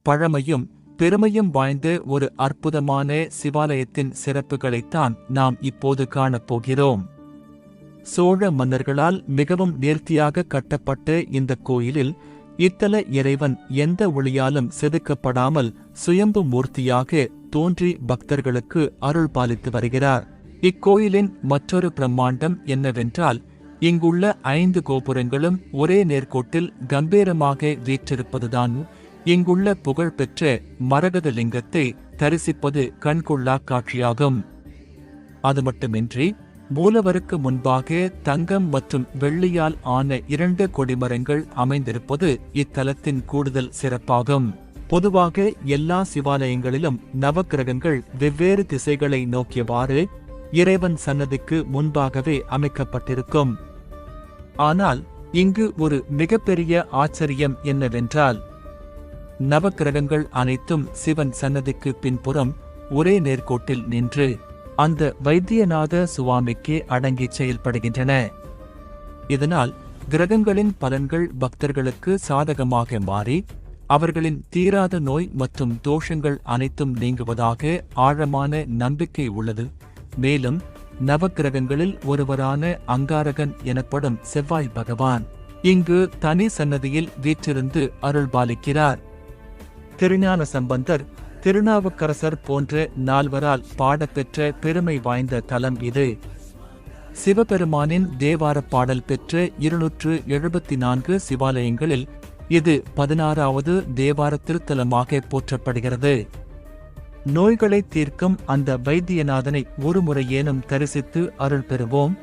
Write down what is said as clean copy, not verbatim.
பழமையும் பெருமையும் வாய்ந்த ஒரு அற்புதமான சிவாலயத்தின் சிறப்புகளைத்தான் நாம் இப்போது காணப்போகிறோம். சோழ மன்னர்களால் மிகவும் நேர்த்தியாக கட்டப்பட்ட இந்த கோயிலில் இத்தல இறைவன் எந்த ஒளியாலும் செதுக்கப்படாமல் சுயம்பு மூர்த்தியாக தோன்றி பக்தர்களுக்கு அருள் பாலித்து வருகிறார். இக்கோயிலின் மற்றொரு பிரம்மாண்டம் என்னவென்றால், இங்குள்ள 5 கோபுரங்களும் ஒரே நேர்கோட்டில் கம்பீரமாக வீற்றிருப்பதுதான். இங்குள்ள புகழ்பெற்ற மரகத லிங்கத்தை தரிசிப்பது கண்கொள்ளா காட்சியாகும். அது மட்டுமின்றி மூலவருக்கு முன்பாக தங்கம் மற்றும் வெள்ளியால் ஆன 2 கொடிமரங்கள் அமைந்திருப்பது இத்தலத்தின் கூடுதல் சிறப்பாகும். பொதுவாக எல்லா சிவாலயங்களிலும் நவக்கிரகங்கள் வெவ்வேறு திசைகளை நோக்கியவாறு இறைவன் சன்னதிக்கு முன்பாகவே அமைக்கப்பட்டிருக்கும். ஆனால் இங்கு ஒரு மிகப்பெரிய ஆச்சரியம் என்னவென்றால், நவக்கிரகங்கள் அனைத்தும் சிவன் சன்னதிக்கு பின்புறம் ஒரே நேர்கோட்டில் நின்று அந்த வைத்தியநாத சுவாமிக்கு அடங்கி செயல்படுகின்றன. இதனால் கிரகங்களின் பலன்கள் பக்தர்களுக்கு சாதகமாக மாறி அவர்களின் தீராத நோய் மற்றும் தோஷங்கள் அனைத்தும் நீங்குவதாக ஆழமான நம்பிக்கை உள்ளது. மேலும் நவக்கிரகங்களில் ஒருவரான அங்காரகன் எனப்படும் செவ்வாய் பகவான் இங்கு தனி சன்னதியில் வீற்றிருந்து அருள்பாலிக்கிறார். திருஞான சம்பந்தர், திருநாவுக்கரசர் போன்ற 4வரால் பாடப்பெற்ற பெருமை வாய்ந்த தலம் இது. சிவபெருமானின் தேவார பாடல் பெற்ற 274 சிவாலயங்களில் இது 16வது தேவார திருத்தலமாக போற்றப்படுகிறது. நோய்களை தீர்க்கும் அந்த வைத்தியநாதனை ஒரு முறையேனும் தரிசித்து அருள் பெறுவோம்.